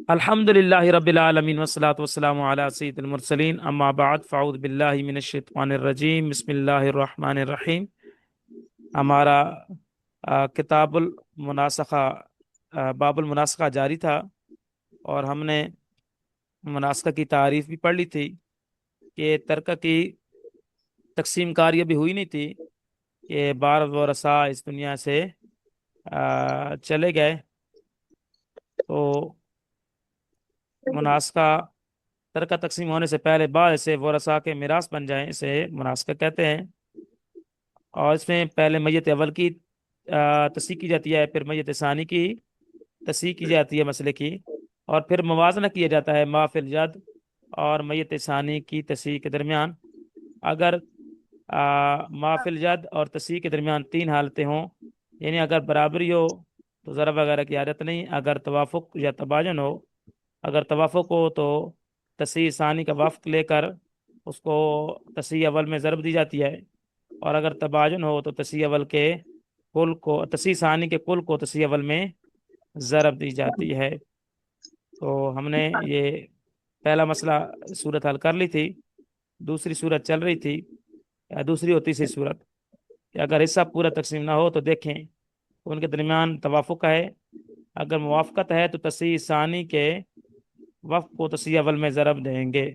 अल्हम्दुलिल्लाहि रब्बिल आलमीन वस्सलातु वस्सलामु अला सय्यिदिल मुरसलीन अम्मा बाद फ़अऊज़ु बिल्लाहि मिनश शैतानिर रजीम बिस्मिल्लाहिर रहमानिर रहीम। हमारा किताबुल मुनासखा बाबुल मुनासखा जारी था और हमने मुनासखा की तारीफ भी पढ़ ली थी कि तर्क की तकसीम कार ये भी हुई नहीं थी कि बार वरसा इस दुनिया से चले गए तो मुनासखा तर्क तकसीम होने से पहले बाद से वरसा के मिरास बन जाएं, इसे मुनासखा कहते हैं। और इसमें पहले मैयत अव्वल की तस्दीक की जाती है, फिर मैयत सानी की तस्दीक की जाती है मसले की, और फिर मुवाजना किया जाता है माफिल जद और मैयत सानी की तस्दीक के दरमियान। अगर माफिल जद और तस्दीक के दरमियान तीन हालतें हों, यानी अगर बराबरी हो तो ज़रा वगैरह की आदत नहीं, अगर तवाफुक या तबाजुन हो, अगर तवाफुक हो तो तस्हीह सानी का वफ़्क लेकर उसको तस्हीह अव्वल में ज़रब दी जाती है, और अगर तबाजुन हो तो तस्हीह अव्वल के कुल को तस्हीह सानी के कुल को तस्हीह अव्वल में ज़रब दी जाती है। तो हमने ये पहला मसला सूरत हल कर ली थी। दूसरी सूरत चल रही थी, या दूसरी और तीसरी सूरत, कि अगर हिस्सा पूरा तकसीम ना हो तो देखें तो उनके दरमियान तवाफुक है। अगर मुवाफ़क़त है तो तस्हीह सानी के वफ़्क को तस्हीह अव्वल में ज़रब देंगे,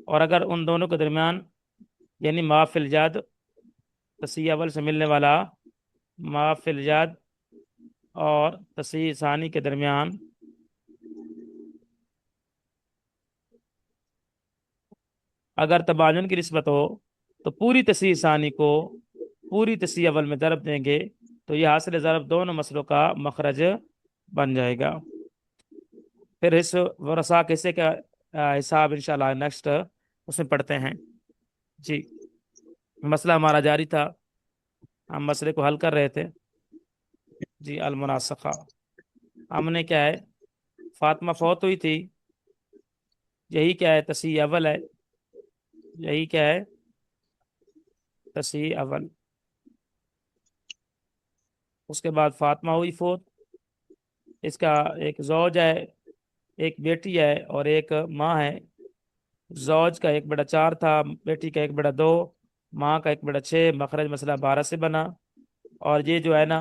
और अगर उन दोनों के दरमियान यानी माफिल जाद तस्हीह अव्वल से मिलने वाला माफिल जाद और तस्हीह सानी के दरमियान अगर तबाजुन की निस्बत हो तो पूरी तस्हीह सानी को पूरी तस्हीह अव्वल में ज़रब देंगे, तो यह हासिल ज़रब दोनों मसलों का मखरज बन जाएगा। फिर इस वरसा के हिस्से का हिसाब इंशाल्लाह नेक्स्ट उसमें पढ़ते हैं। जी, मसला हमारा जारी था, हम मसले को हल कर रहे थे। जी, अल मुनासखा हमने क्या है, फातिमा फौत हुई थी, यही क्या है, तस्हीह अव्वल है, यही क्या है, तस्हीह अव्वल। उसके बाद फातिमा हुई फोत, इसका एक जौज है, एक बेटी है और एक माँ है। जौज का एक बड़ा चार था, बेटी का एक बड़ा दो, माँ का एक बड़ा छः, मखरज मसला 12 से बना। और ये जो है ना,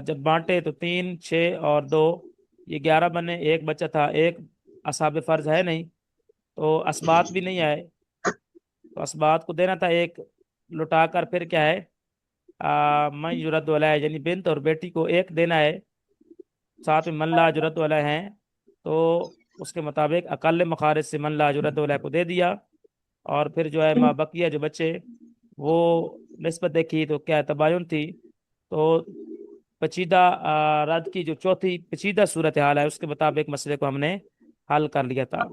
जब बांटे तो 3 6 और 2, ये 11 बने। एक बच्चा था, एक असाब फर्ज है नहीं, तो असबात भी नहीं आए, तो असबात को देना था एक, लुटाकर फिर क्या है, मैं जुरत वाला है यानी बिन्त और बेटी को एक देना है, साथ में मन ला जुरत वाला है, तो उसके मुताबिक अकल मखारिज से मन ला जुरत वाला को दे दिया। और फिर जो है माँ बकिया जो बच्चे, वो निस्बत देखी तो क्या तबायुन थी, तो पेचीदा रद की जो चौथी पेचीदा सूरत हाल है उसके मुताबिक मसले को हमने हल कर लिया था।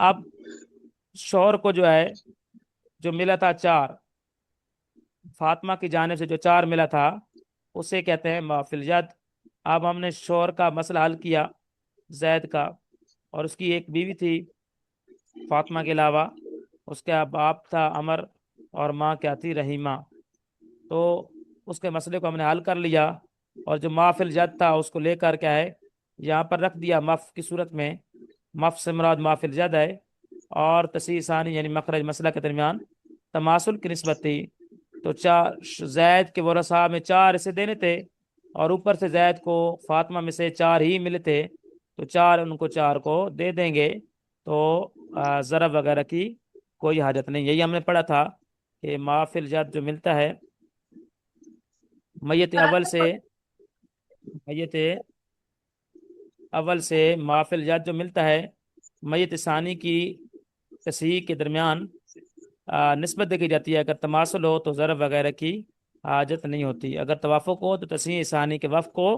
अब शौहर को जो है, जो मिला था चार, फातिमा की जानिब से जो चार मिला था उसे कहते हैं माफिल जद। अब हमने शौहर का मसला हल किया, जैद का, और उसकी एक बीवी थी फातिमा के अलावा, उसका बाप था अमर और माँ क्या थी, रहीमा। तो उसके मसले को हमने हल कर लिया, और जो माफिल जद था उसको लेकर क्या है, यहाँ पर रख दिया मफ की सूरत में। मफ से मुराद माफिल जद है, और तस्हीह सानी यानी मखरज मसला के दरमियान तमासुल की निस्बत थी। तो चार जैद के वरसा में चार इसे देने थे, और ऊपर से जैद को फातिमा में से चार ही मिले थे, तो चार उनको चार को दे देंगे। तो ज़रब वगैरह की कोई हाजत नहीं। यही हमने पढ़ा था कि माफिल जद जो मिलता है मैयत अव्वल से, मैयत अव्वल से माफिल जद जो मिलता है मैयत सानी की तस्हीह के दरमियान निस्बत देखी जाती है। अगर तमासल हो तो ज़रब वगैरह की हाजत नहीं होती, अगर तवाफ़ुक हो तो तस्हीह सानी के वफ़ को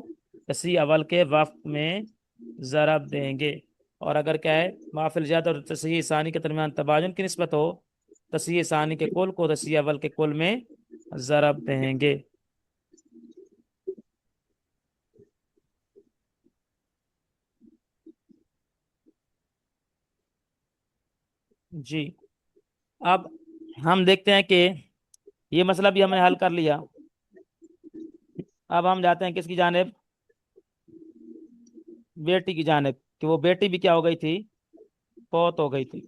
तस्हीह अव्वल के वफ़ में ज़रब देंगे। और अगर क्या है, माफिल जद और तस्हीह सानी के दरमियान तबाजुन की निस्बत हो, तस्हीह सानी के कुल को तस्हीह अव्वल के कुल में ज़रब देंगे। जी, अब हम देखते हैं कि ये मसला भी हमने हल कर लिया। अब हम जाते हैं किसकी जानिब, बेटी की जानिब, कि वो बेटी भी क्या हो गई थी, फौत हो गई थी।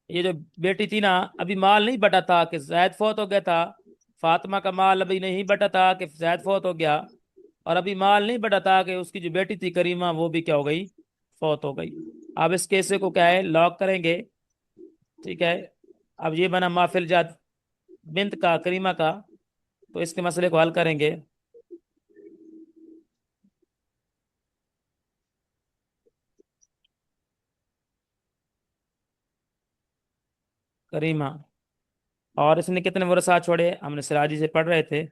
ये जो बेटी थी ना, अभी माल नहीं बटा था कि जैद फौत हो गया था। फातिमा का माल अभी नहीं बटा था कि जैद फौत हो गया। और अभी माल नहीं बटा था कि उसकी जो बेटी थी करीमा, वो भी क्या हो गई, फौत हो गई। अब इस केस को क्या है, लॉक करेंगे। ठीक है। अब ये बना माफिल जात बिंत का, करीमा का। तो इसके मसले को हल करेंगे। करीमा, और इसने कितने वर्षा छोड़े, हमने सिराजी से पढ़ रहे थे।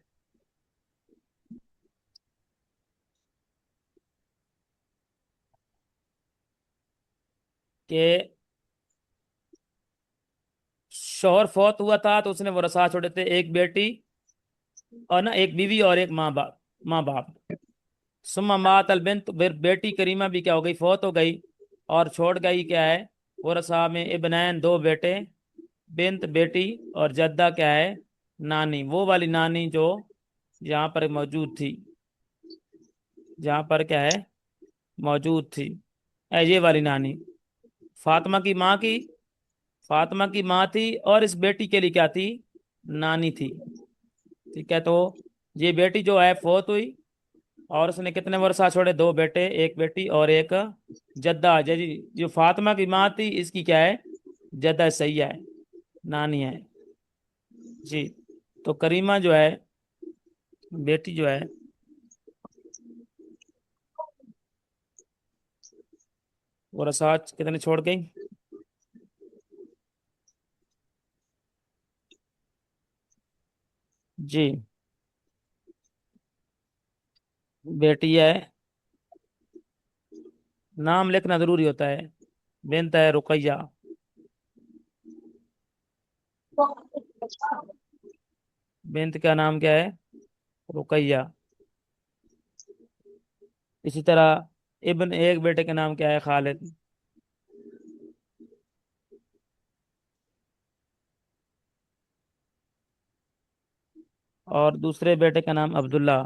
कि शौहर फौत हुआ था तो उसने वर्षा छोड़े थे, एक बेटी और ना एक बीवी और एक माँ बाप, माँ बाप। सुम्मा मात अल बिन्त, फिर बेटी करीमा भी क्या हो गई, फौत हो गई। और छोड़ गई क्या है, वर्षा में इब्नैन, दो बेटे, बिन्त बेटी, और जद्दा क्या है, नानी, वो वाली नानी जो यहाँ पर मौजूद थी, जहाँ पर क्या है, मौजूद थी। ये वाली नानी फातिमा की माँ की, फातिमा की माँ थी, और इस बेटी के लिए क्या थी, नानी थी। ठीक है। तो ये बेटी जो है फौत हुई, और उसने कितने वर्षा छोड़े, दो बेटे, एक बेटी और एक जद्दा। जी, जो फातिमा की माँ थी इसकी क्या है, जद्दा सही है, नानी है। जी। तो करीमा जो है, बेटी जो है, वो रसा कितने छोड़ गई। जी। बेटी है, नाम लिखना जरूरी होता है। बिन्त है रुकैया। बिन्त का नाम क्या है, रुकैया। इसी तरह इब्न, एक बेटे का नाम क्या है, खालिद। और दूसरे बेटे का नाम अब्दुल्ला।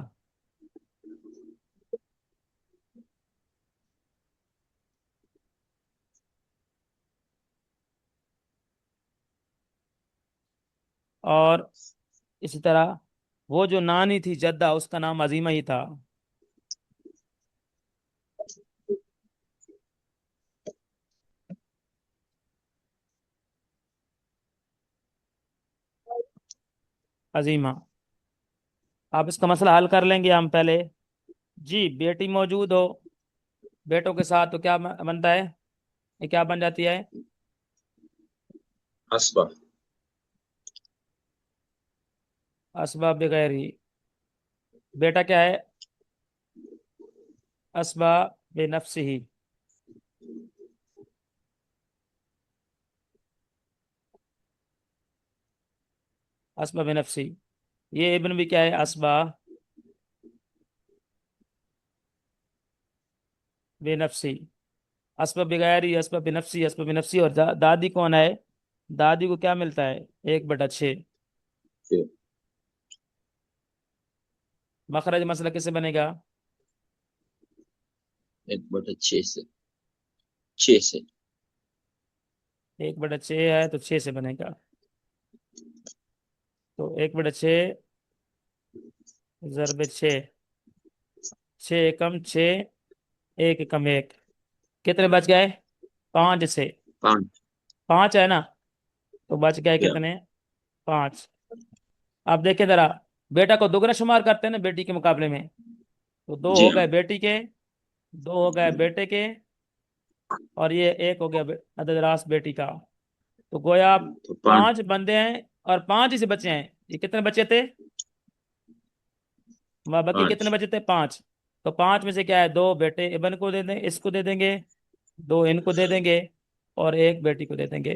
और इसी तरह वो जो नानी थी जद्दा, उसका नाम अजीमा ही था। अजीमा। आप इसका मसला हल कर लेंगे हम पहले। जी, बेटी मौजूद हो बेटों के साथ तो क्या बनता है, ये क्या बन जाती है, असबा। असबाब बगैर ही। बेटा क्या है, असबा बेनफ्सी ही। असबा बेनफ्सी। ये इब्न भी क्या है, असबा बेनफ्सी। असबा बगैर ही, असबा बेनफ्सी, असबा बेनफ्सी। और दादी कौन है, दादी को क्या मिलता है, 1/6। मखरज मसला किससे बनेगा, 1/6 से, 6 से। 1/6 है तो 6 से बनेगा। तो 1/6 ज़रब 6, 6 एकम 6, 1 एकम 1, कितने बच गए, 5 से। 5। 5 है ना, तो बच गए या। कितने, 5। अब देखें जरा, बेटा को दोगुना शुमार करते हैं ना बेटी के मुकाबले में। तो दो जी हो हाँ। गए बेटी के, दो हो गए बेटे के, और ये एक हो गया अदद रास बेटी का। तो गोया तो 5। 5 बंदे हैं और 5 ही से बचे हैं। ये कितने बचे थे, वह बाकी कितने 5। बचे थे, 5। तो 5 में से क्या है, दो बेटे इबन को दे दें, इसको दे देंगे, दो इनको दे देंगे, और एक बेटी को दे देंगे।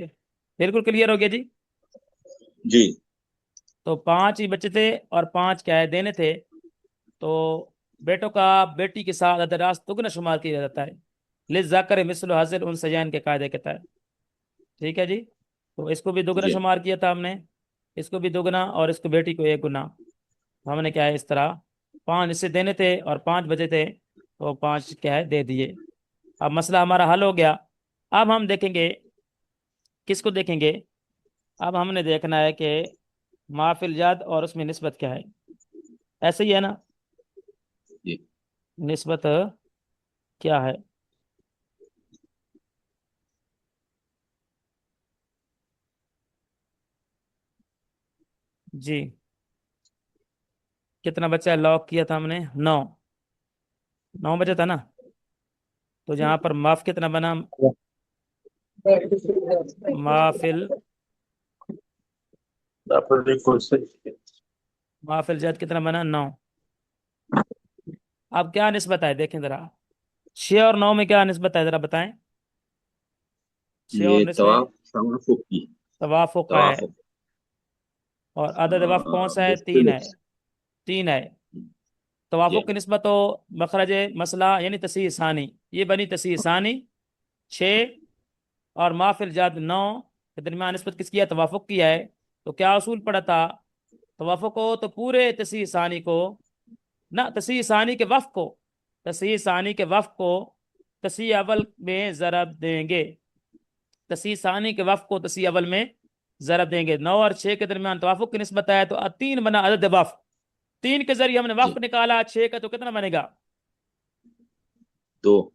बिल्कुल क्लियर हो गया जी। जी। तो 5 ही बचे थे और 5 क्या है, देने थे। तो बेटों का बेटी के साथ अदरास दुगना शुमार किया जाता है, लिज जाकर मिसल हाजिर उन सजान के कायदे के तहत। ठीक है जी। तो इसको भी दुगना जी। शुमार किया था हमने, इसको भी दुगना, और इसको बेटी को 1 गुना। हमने क्या है इस तरह 5 हिस्से देने थे और 5 बचे थे, तो 5 क्या है दे दिए। अब मसला हमारा हल हो गया। अब हम देखेंगे, किसको देखेंगे? अब हमने देखना है कि माफिल जाद और उसमें निस्बत क्या है। ऐसे ही है ना? जी निस्बत क्या है? जी, कितना बचा है? लॉक किया था हमने 9। 9 बचा था ना? तो जहां पर माफ कितना बना? माफिल, बिल्कुल सही। माफिल जाद कितना बना? 9। अब क्या निस्बत है देखें जरा। 6 और 9 में क्या निस्बत है जरा बताएं। 6 और ये 19 में तवाफुक की। तवाफुक का है। तवाफुक। और अदद वफ कौन सा है? 3 है। मुख्तलिफ। 3 है। तवाफुक जी की निस्बत तो मखरज मसला यानी तसीह सानी, ये बनी तसीह सानी 6, और माफिल जाद 9 के दरमियान निस्बत किसकी है? तवाफुक किया है। तो क्या असूल पड़ा था? तवाफुक को तो पूरे तसीह सानी को, ना तसीह सानी के वफ को, तसीह सानी के वफ को तसीह अवल में ज़रब देंगे। तसीह सानी के वफ को तसीह अवल में ज़रब देंगे। 9 और 6 के दरमियान तवाफुक की निस्बत है, तो 3 बना अदद वफ। 3 के जरिए हमने वफ जी। निकाला 6 का, तो कितना बनेगा? दो।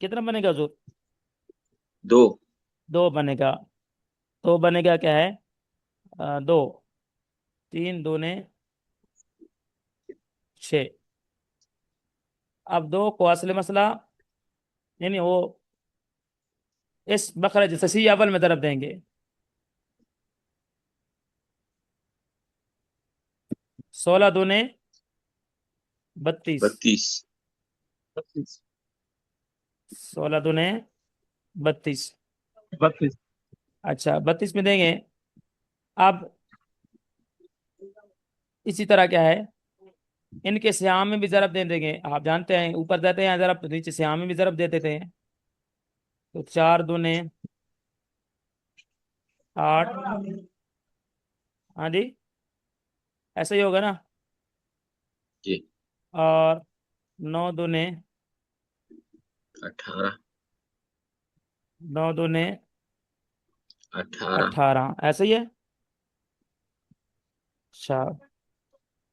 कितना बनेगा हजूर? दो। 2 बनेगा। तो बनेगा क्या है? 2, 3 दूने 6। अब 2 को असल मसला यानी वो इस बखरज तसी अवल में दरब देंगे। 16 दूने 32। 32। 16 दूने 32। 32। अच्छा, 32 में देंगे। अब इसी तरह क्या है, इनके सियाम में भी जरब दे देंगे। आप जानते हैं ऊपर देते हैं जरब, तो नीचे सियाम में भी जरब दे देते हैं। तो 4 दूने 8। हाँ जी, ऐसा ही होगा ना? जी। और 9 दूने 18। 9 दूने 18। 18, ऐसा ही है। अच्छा,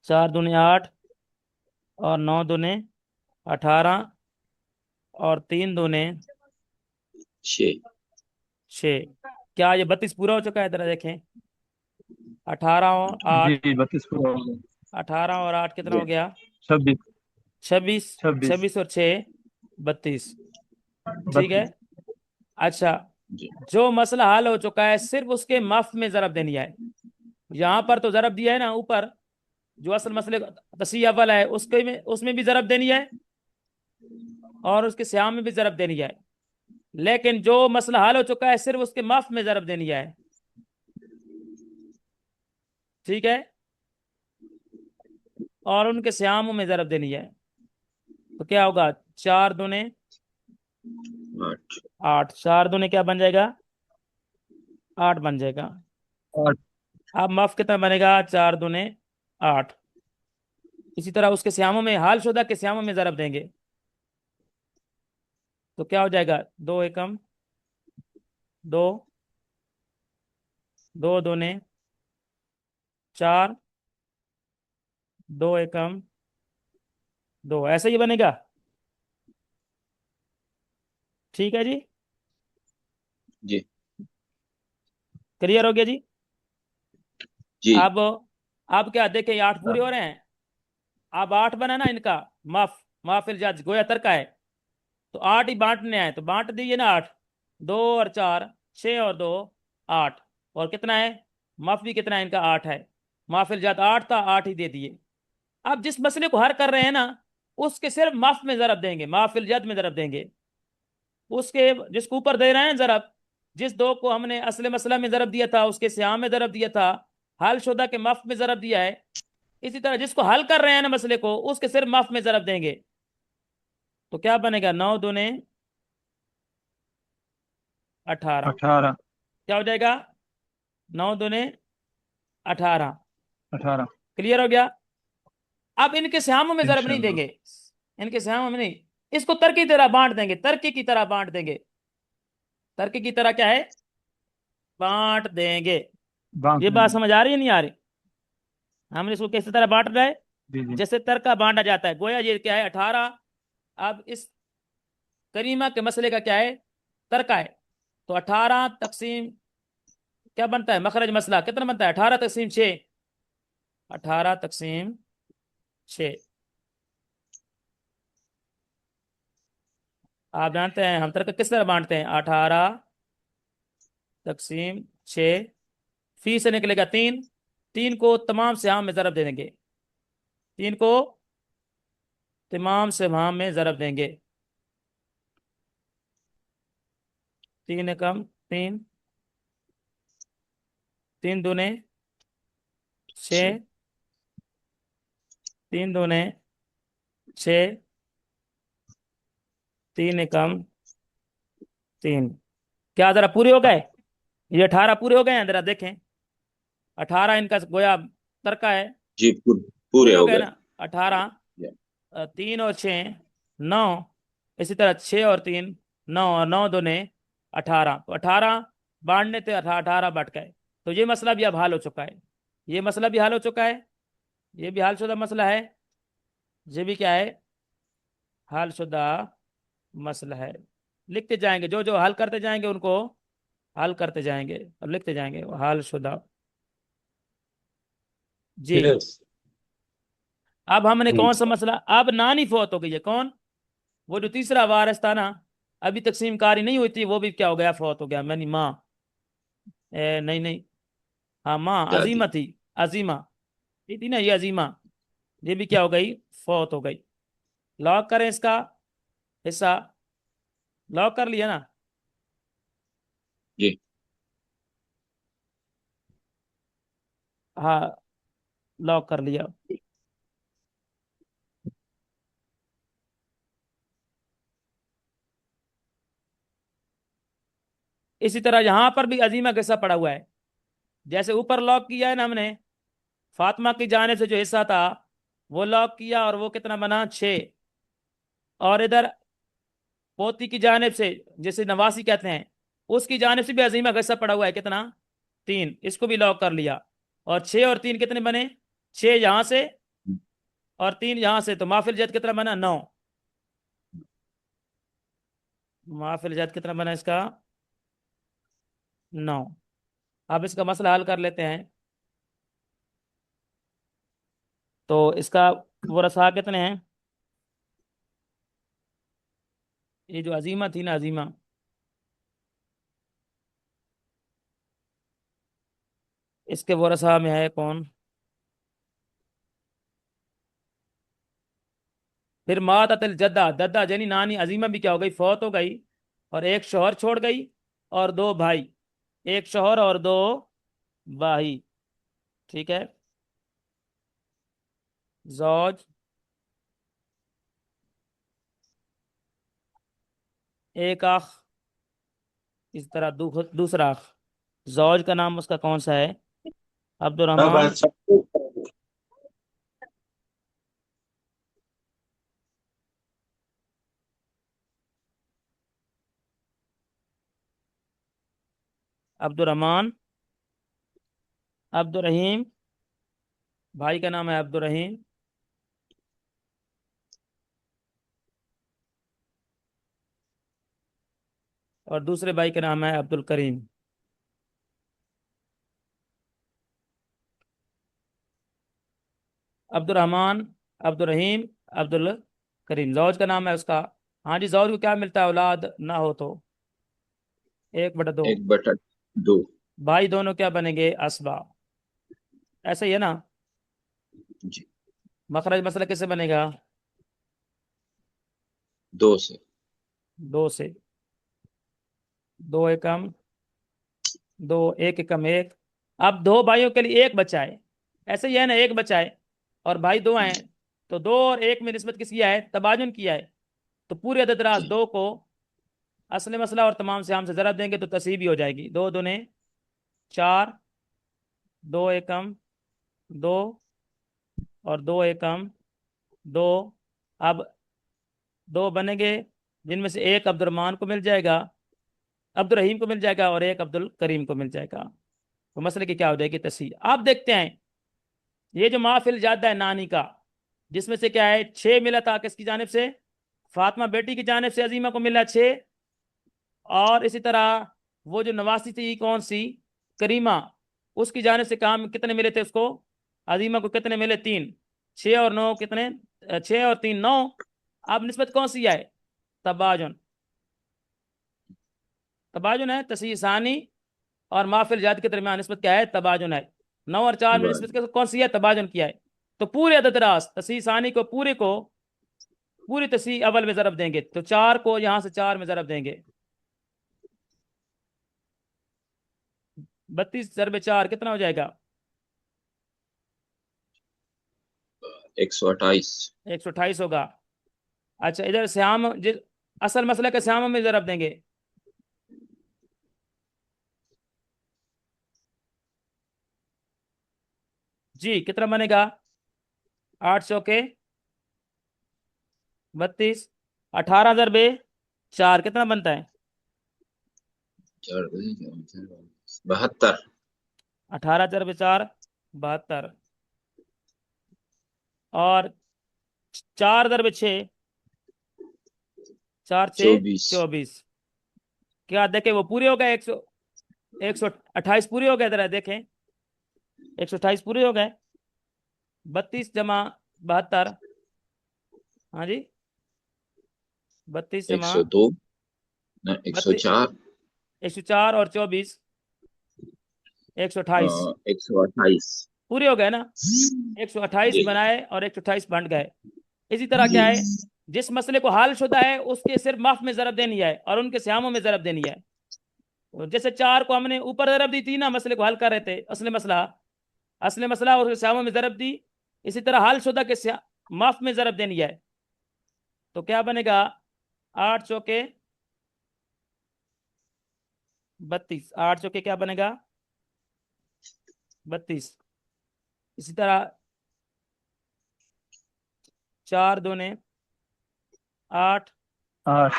4 दूने 8, और 9 दूने 18, और 3 दूने 6। 6। क्या ये 32 पूरा हो चुका है? जरा देखें। 18 और 8, जी 32 पूरा हो गया। 18 और 8 कितना जी। हो गया? 26। 26। 26। 26 और 6 32। ठीक है। 32। अच्छा, जी। जो मसला हल हो चुका है सिर्फ उसके मफ में जरब देनी है। यहाँ पर तो जरब दिया है ना ऊपर, जो असल मसले तसी अव्वल है उसके में, उसमें भी जरब देनी है, और उसके स्याम में भी जरब देनी है। लेकिन जो मसला हल हो चुका है सिर्फ उसके माफ में जरब देनी है। ठीक है। और उनके स्यामों में जरब देनी है। तो क्या होगा? 4 दूने 8। 8। 4 दूने क्या बन जाएगा? 8 बन जाएगा। और अब माफ कितना बनेगा? 4 दूने 8। इसी तरह उसके स्यामों में, हाल शुदा के स्यामों में जरब देंगे। तो क्या हो जाएगा? 2 एकम 2, 2 दूने 4, 2 एकम 2, ऐसा ही बनेगा। ठीक है जी। जी। क्लियर हो गया जी। जी। अब क्या देखें, ये 8 पूरे हो रहे हैं। अब 8 बना ना इनका माफिल जज गोया तरका है। तो 8 ही बांटने हैं, तो बांट दीजिए ना 8। 2 और 4 6, और 2 8। और कितना है? माफ भी कितना है इनका? 8 है। माफिल जद 8 था, 8 ही दे दिए। अब जिस मसले को हल कर रहे हैं ना, उसके सिर्फ माफ में जरब देंगे, माफिल जद में जरब देंगे। उसके जिसको ऊपर दे रहे हैं जरब, जिस 2 को हमने असले मसला में जरब दिया था उसके स्याम में जरब दिया था, हल शुदा के माफ में जरब दिया है। इसी तरह जिसको हल कर रहे हैं ना मसले को, उसके सिर्फ माफ में जरब देंगे। तो क्या बनेगा? 9 दूने 18। 18। क्या हो जाएगा? 9 दूने 18। 18। क्लियर हो गया। अब इनके सिहामों में जरब नहीं इंशाल्लाह। देंगे, इनके सिहामों में नहीं, इसको तर्क की तरह बांट देंगे, तर्क की तरह बांट देंगे। तर्क की तरह क्या है, बांट देंगे। बांट ये बात देंगे। समझ आ रही है नहीं आ रही? हमने इसको किस तरह बांट रहा है, जी जी। जैसे तर्क का बांटा जाता है, गोया ये क्या है 18। अब इस करीमा के मसले का क्या है, तर्क है। तो 18 तकसीम क्या बनता है, मखरज मसला कितना बनता है, 18 तकसीम 6, 18 तकसीम 6। आप जानते हैं हम तर्क किस तरह बांटते हैं, 18 तकसीम 6, फी से निकलेगा 3, 3 को तमाम सिहाम में जरब दे देंगे, 3 को तमाम सिहाम में जरब देंगे। 3 एकम 3, 3 दूने 6, 3 दूने 6, 3 एकम 3। क्या जरा पूरे हो गए, ये 18 पूरे हो गए हैं, जरा देखें। 18 इनका गोया तर्का है, जी, पूरे पूरे हो हो गए गए। ना। 18, या, 3 और 6 9, इसी तरह 6 और 3 9, और 9 दूने 18, तो 18 बांटने थे, 18 बट गए। तो ये मसला भी अब हल हो चुका है, ये मसला भी हल हो चुका है, ये भी हल शुदा मसला है, ये भी क्या है, हल शुदा मसला है। लिखते जाएंगे, जो जो हल करते जाएंगे उनको हल करते जाएंगे और लिखते जाएंगे हल शुदा। जी। यस। अब हमने जी। कौन सा मसला, अब नानी फौत हो गई है, कौन, वो जो तीसरा वारिस था ना, अभी तकसीम कारी नहीं हुई थी, वो भी क्या हो गया, फौत हो गया। मैंने माँ, नहीं नहीं, हाँ माँ दादी। अजीमा थी, अजीमा, ये थी ना ये अजीमा, ये भी क्या हो गई, फौत हो गई। लॉक करें इसका हिस्सा, लॉक कर लिया ना। जी। हाँ, लॉक कर लिया। इसी तरह यहां पर भी अजीमा का हिस्सा पड़ा हुआ है, जैसे ऊपर लॉक किया है ना हमने, फातिमा की जाने से जो हिस्सा था वो लॉक किया, और वो कितना बना 6। और इधर पोती की जानिब से, जिसे नवासी कहते हैं, उसकी जानिब से भी अजीमा का हिस्सा पड़ा हुआ है, कितना 3, इसको भी लॉक कर लिया। और 6 और 3 कितने बने, 6 यहां से और 3 यहां से, तो माफिल जद कितना बना 9, माफिल जद कितना बना इसका 9। अब इसका मसला हल कर लेते हैं। तो इसका वो रसा कितने हैं, ये जो अजीमा थी ना अजीमा, इसके वो रसा में है कौन, फिर मात अतल जद्दा, दद्दा यानी नानी अजीमा भी क्या हो गई, फौत हो गई। और एक शौहर छोड़ गई और 2 भाई, एक शौहर और 2 भाई, ठीक है। जौज, एक आख, इस तरह दूसरा आख। जौज का नाम उसका कौन सा है, अब अब्दुलरहमान, अच्छा। अब्दुलरहमान, अब्दुल रहीम, भाई का नाम है अब्दुल रहीम, और दूसरे भाई का नाम है अब्दुल करीम। अब्दुल रहमान, अब्दुल रहीम, अब्दुल करीम, जौज का नाम है उसका। हाँ जी, जौज को क्या मिलता है, औलाद ना हो तो 1/2। 1/2। भाई दोनों क्या बनेंगे, असबा। ऐसा ही है ना। जी। मखरज मसला किससे बनेगा, 2 से। 2 से, 2 एकम 2, 1 एकम 1। अब 2 भाइयों के लिए 1 बचा है, ऐसे ही है ना, 1 बचा है और भाई 2 हैं, जी। तो 2 और 1 में निस्बत किस किया है, तबाजुन किया है। तो पूरे अदद रास जी। 2 को असल मसला और तमाम से हम से ज़रब देंगे तो तसीबी हो जाएगी। 2 दूने 4, 2 एकम 2, और 2 एकम दो। अब दो बनेंगे, जिनमें से एक अब्दुलरहमान को मिल जाएगा, अब्दुल रहीम को मिल जाएगा, और एक अब्दुल करीम को मिल जाएगा। तो मसले की क्या हो जाएगी तस्हीह। आप देखते हैं ये जो माफिल ज्यादा है नानी का, जिसमें से क्या है 6 मिला था किसकी जानिब से, फातिमा बेटी की जानिब से अजीमा को मिला 6। और इसी तरह वो जो नवासी थी कौन सी, करीमा, उसकी जानिब से काम कितने मिले थे उसको, अजीमा को कितने मिले, 3। 6 और 9 कितने, 6 और 3 9। अब निस्बत कौन सी है, तबाजुन। तबाजुन है तस्हीह सानी और माफिल जाद के दरमियान निस्बत क्या है, तबाजुन है। 9 और 4 में निस्बत कौन सी है, तबाजुन किया है। तो पूरे अदद रास तस्हीह सानी को पूरे को पूरी तस्हीह अव्वल में ज़रब देंगे, तो 4 को यहां से 4 में ज़रब देंगे। 32 ज़रब 4 कितना हो जाएगा, 128। 128 होगा। अच्छा इधर श्याम असल मसला का श्याम में ज़रब देंगे। जी कितना बनेगा, 800 के 32, 18 ज़रबे 4 कितना बनता है, 72। 18 ज़रबे 4 72। और 4 ज़रबे 6, 4 6 24। 24। क्या देखें वो पूरे हो गए, 128 पूरे हो गए, जरा देखें 128 पूरे हो गए। 32 जमा 72, हाँ जी, 32 जमा 102 ना, 32, 104। 104 और 24 128 128। पूरे हो गए ना। 128 जी बनाए और 128 बंट गए। इसी तरह जी। क्या है, जिस मसले को हाल शुदा है उसके सिर्फ माफ में जरब देनी है और उनके श्यामों में जरब देनी है। तो जैसे 4 को हमने ऊपर जरब दी थी ना, मसले को हल कर रहे थे, असली मसला और उसके श्यामों में जरब दी। इसी तरह हाल शुदा के माफ में जरब देनी है। तो क्या बनेगा, 8 चौके 32, 8 चौके क्या बनेगा 32। इसी तरह 4 दूने 8, 8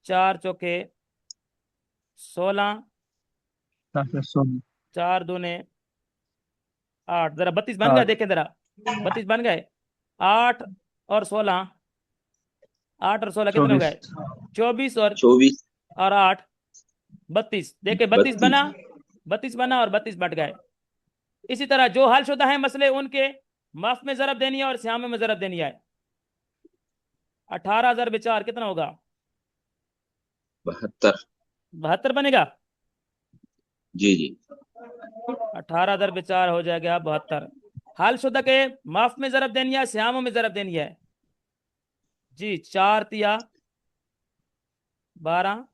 4 चौके 16, 16 4 दूने 8, जरा 32 बन गए, 8 देखें जरा 32 बन गए। 8 और 16, 8 और 16 कितने हो 24 गए, 24 और 24। 8 32। देखे 32 32। बना, 32 बना और 32 बट गए। इसी तरह जो हल शुदा है मसले उनके माफ में जरब देनी है और श्याम में जरब देनी है। 18 ज़रब 4 कितना होगा, 72। 72 बनेगा। जी जी। 18 ज़रब 4 हो जाएगा 72। हाल शुदा के माफ में जरब देनी है, श्याम में जरब देनी है। जी 4 तिया 12,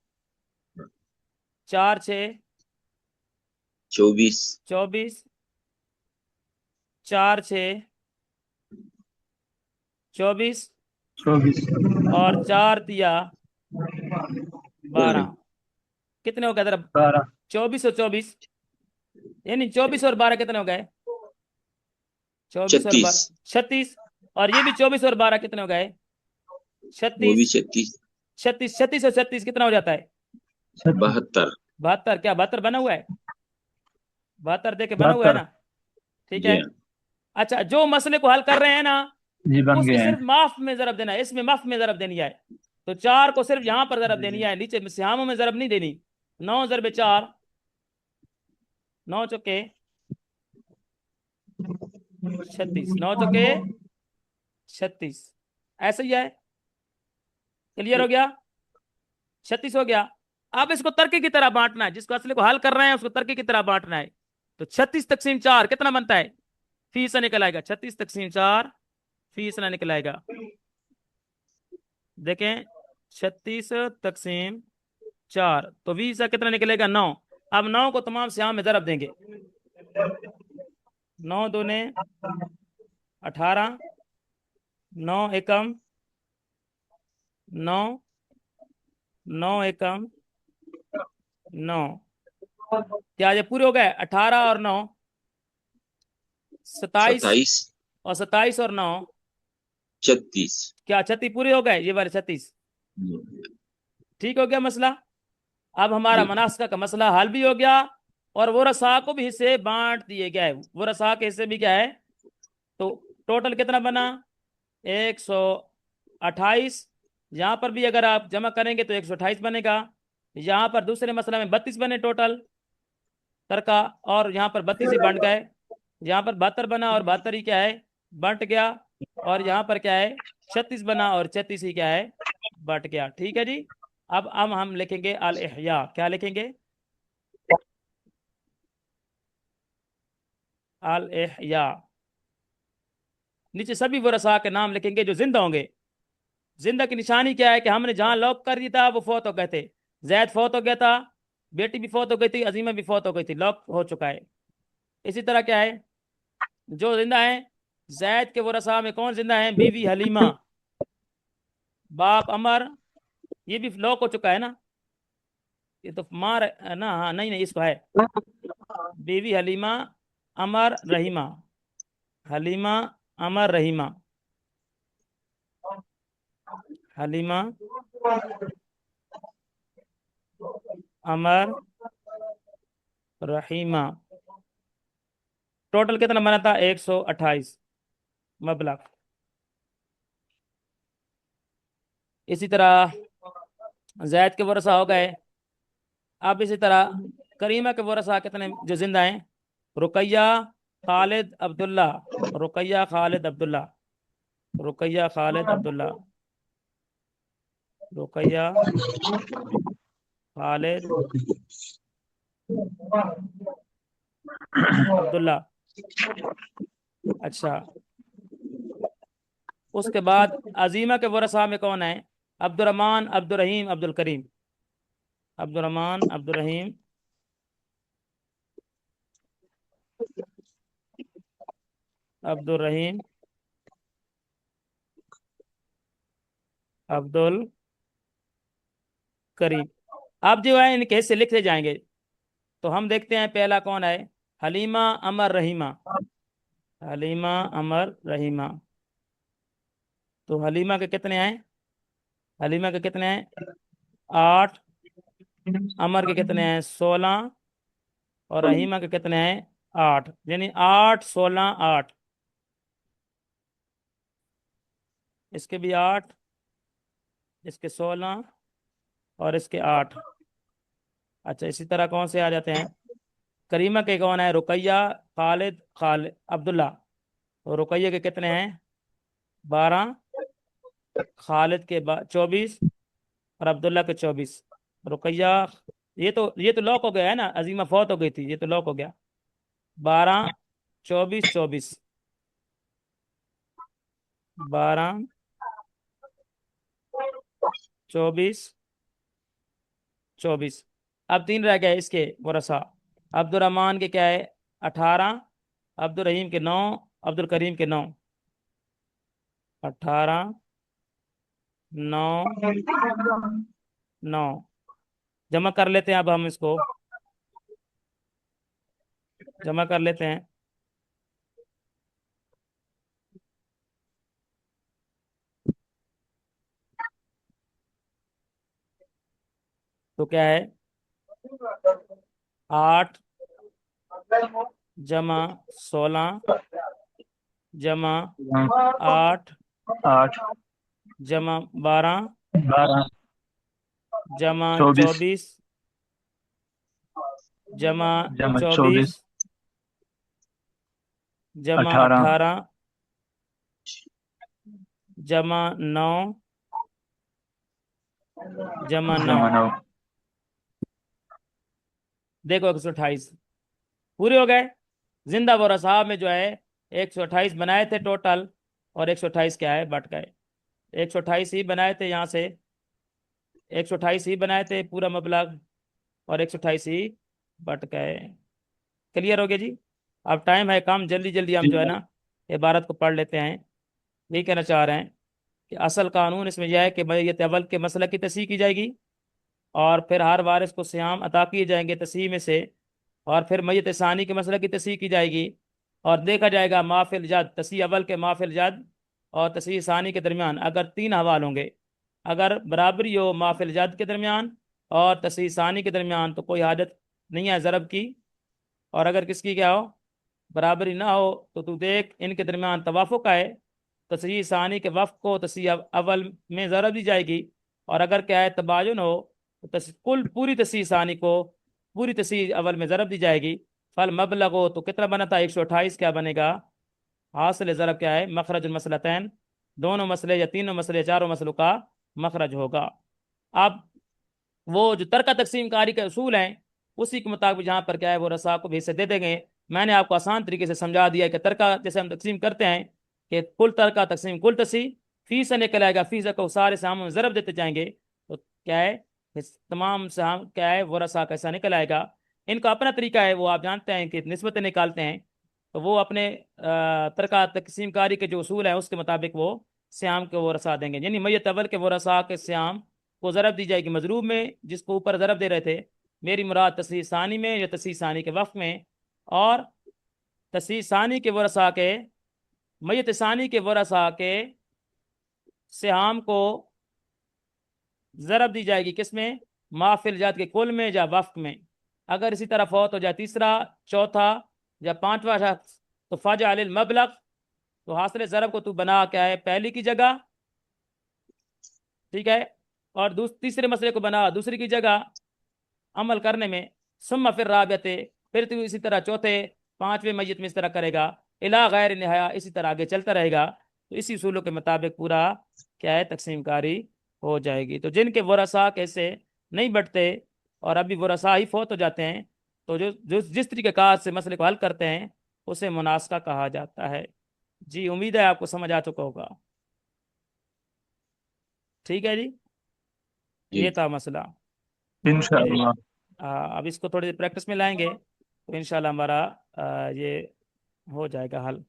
4 6 24। 24, 4 6 24 और 4 तिया 12 कितने हो गए जरा, 12 24 और 24, यानी 24 और 12 कितने हो गए, 24 और 36। 12 36। और ये भी 24 और 12 कितने हो गए, वो भी 36। 36। 36 36 और 36 कितना हो जाता है, 72। 72। क्या 72 बना हुआ है, 72 देखे बना हुआ है 72 ना, ठीक जी है। हाँ। अच्छा जो मसले को हल कर रहे हैं ना, जी बन उसके गए हैं। सिर्फ माफ में जरब देना है, इसमें माफ में जरब देनी है। तो 4 को सिर्फ यहां पर जरब देनी है, नीचे सिहामों में जरब नहीं देनी। 9 ज़रब 4, 9 चौके 36, 9 चौके 36, ऐसे ही है। क्लियर हो गया, 36 हो गया। अब इसको तर्के की तरह बांटना है, जिसको असले को हल कर रहे हैं उसको तर्के की तरह बांटना है। तो 36 तकसीम 4 कितना बनता है, फीसद निकल आएगा। 36 तकसीम 4 फीसद निकल आएगा। देखें 36 तकसीम 4 तो 20 कितना निकलेगा, 9। अब 9 को तमाम श्याम में जरब देंगे। 9 दूने 18, 9 एकम 9, 9 एकम 9। क्या ये पूरे हो गए, 18 और 9 27, 27। और 27 और 9 36। क्या 36 पूरे हो गए? ये वाले 36 ठीक हो गया मसला। अब हमारा जी मनासका का मसला हल भी हो गया, और वो रसा को भी हिस्से बांट दिए गया है। वो रसा के हिस्से भी क्या है, तो टोटल कितना बना? 128। यहाँ पर भी अगर आप जमा करेंगे तो 128 बनेगा। यहाँ पर दूसरे मसला में 32 बने टोटल तरका, और यहाँ पर 32 ही बंट गए। यहाँ पर 72 बना और 72 ही क्या है, बंट गया। और यहाँ पर क्या है, 36 बना और 36 ही क्या है, बंट गया। ठीक है जी। अब हम लिखेंगे अल इह्या। क्या लिखेंगे? अल इह्या। नीचे सभी वो रसा के नाम लिखेंगे जो जिंदा होंगे। जिंदा की निशानी क्या है कि हमने जहां लॉक कर दिया था वो फौत हो गए थे। जैद फौत हो गया था, बेटी भी फौत हो गई थी, अजीमा भी फौत हो गई थी, लॉक हो चुका है। इसी तरह क्या है, जो जिंदा है जैद के वो रसा में कौन जिंदा है? बीवी हलीमा, बाप अमर, ये भी लॉक हो चुका है ना। ये तो मार ना, हाँ नहीं नहीं इसको है। बीवी हलीमा, अमर रहीमा, हलीमा अमर रहीमा, हलीमा अमर रहीमा। टोटल कितना बना था? 128 मबलग। इसी तरह जैद के वरसा हो गए। अब इसी तरह करीमा के वरसा कितने जो जिंदा हैं? रुकैया, खालिद, अब्दुल्ला, रुकैया खालिद अब्दुल्ला, रुकैया खालिद अब्दुल्ला, रुकैया खालिद अब्दुल्ला। अच्छा, उसके बाद अजीमा के वरसा में कौन है? अब्दुर्रहमान, अब्दुर्रहीम, अब्दुल करीम, अब्दुर्रहमान, अब्दुर्रहीम, अब्दुल रहीम, अब्दुल करीम। आप जो है इनके हिस्से लिखते जाएंगे। तो हम देखते हैं पहला कौन है, हलीमा अमर रहीमा, हलीमा अमर रहीमा। तो हलीमा के कितने हैं? हलीमा के कितने हैं? 8। अमर के कितने हैं? 16। और रहीमा के कितने हैं? 8। यानी 8, 16, 8। इसके भी 8, इसके 16 और इसके 8। अच्छा, इसी तरह कौन से आ जाते हैं? करीमा के कौन है? रुकैया, खालिद, खालिद अब्दुल्ला। तो रुकैया के कितने हैं? 12। खालिद के 24 और अब्दुल्ला के 24। रुकैया, ये तो लॉक हो गया है ना, अजीमा फौत हो गई थी, ये तो लॉक हो गया। 12, 24, 24, 12, 24, 24। अब 3 रह गए इसके वरसा। अब्दुलरहमान के क्या है? 18। अब्दुल रहीम के 9। अब्दुल करीम के 9। 18, 9, 9। जमा कर लेते हैं अब हम इसको, जमा कर लेते हैं। तो क्या है, 8 जमा 16 जमा 8 8, जमा 12 12, जमा 24, 24 जमा जमा 24 24, जमा 18, 18 जमा 9 जमा 9। जमा 9। देखो 128 पूरे हो गए। जिंदा बोरा साहब में जो है 128 बनाए थे टोटल, और 128 क्या है, बट गए। 128 ही बनाए थे यहाँ से, 128 ही बनाए थे पूरा मबलग, और 128 ही बट गए। क्लियर हो गया जी। अब टाइम है कम, जल्दी जल्दी हम जो है ना इबारत को पढ़ लेते हैं। यही कहना चाह रहे हैं कि असल कानून इसमें यह है कि मैयत अवल के मसला की तसीह की जाएगी, और फिर हर वारिस को सियाम अता किए जाएंगे तसीह में से, और फिर मैयत सानी के मसले की तसीह की जाएगी, और देखा जाएगा माफिल जद, तसीह अवल के माफिल जद और तस्हीह सानी के दरमियान अगर 3 हवाल होंगे, अगर बराबरी हो माफिल जद के दरमियान और तस्हीह सानी के दरमियान तो कोई हाजत नहीं है ज़रब की। और अगर किसकी क्या हो, बराबरी ना हो, तो तू देख इनके दरमियान तवाफुक है, तस्हीह सानी के वफ़ को तस्हीह अव्वल में ज़रब दी जाएगी। और अगर क्या है तबायुन हो तो कुल पूरी तस्हीह सानी को पूरी तस्हीह अव्वल में ज़रब दी जाएगी। फल मबलग हो तो कितना बना था 128, क्या बनेगा हासिल ज़रब क्या है मखरज मसलतैन, दोनों मसले या तीनों मसले चारों मसलों का मखरज होगा। अब वो जो तर्का तकसीम कारी के असूल हैं उसी के मुताबिक जहाँ पर क्या है वो रसा को भी हिस्से दे देंगे। मैंने आपको आसान तरीके से समझा दिया है कि तर्का जैसे हम तकसीम करते हैं कि कुल तर्का तकसीम कुल तसी फी से निकल आएगा, फी से को सारे सामों में ज़रब देते जाएंगे तो क्या है तमाम साम क्या है वो रसा कैसा निकल आएगा। इनका अपना तरीका है, वो आप जानते हैं कि निस्बतें निकालते हैं, तो वो अपने तर्का तकसीम कारी के जो उसूल हैं उसके मुताबिक वो श्याम के वो रसा देंगे। यानी मैयत अव्वल के वो रसा के श्याम को ज़रब दी जाएगी मजरूब में, जिसको ऊपर ज़रब दे रहे थे। मेरी मुराद तस्हीह सानी में या तस्हीह सानी के वफ़ में, और तस्हीह सानी के वरसा के मैयत सानी के वरसा के सिहाम को ज़रब दी जाएगी किसमें, माफिल जात के कुल में या वफ़ में। अगर इसी तरह फौत हो जाए तीसरा, चौथा या पांचवा शख्स तो फज अलिल मबलग, तो हासिल ज़रब को तू बना क्या है पहली की जगह, ठीक है, और तीसरे मसले को बना दूसरी की जगह अमल करने में। सुम्मा फिर राबियते, फिर तू इसी तरह चौथे पांचवें मैयत में इस तरह करेगा, इला गैर निहाया, इसी तरह आगे चलता रहेगा। तो इसी उसूलों के मुताबिक पूरा क्या है तकसीम कारी हो जाएगी। तो जिनके वरसा कैसे नहीं बढ़ते और अभी वरसा ही फौत हो जाते हैं, तो जो जो जिस तरीके कार से मसले को हल करते हैं उसे मुनासका कहा जाता है। जी उम्मीद है आपको समझ आ चुका होगा। ठीक है जी, ये जी था मसला। ये इंशाअल्लाह। अब इसको थोड़ी देर प्रैक्टिस में लाएंगे तो इंशाल्लाह हमारा ये हो जाएगा हल।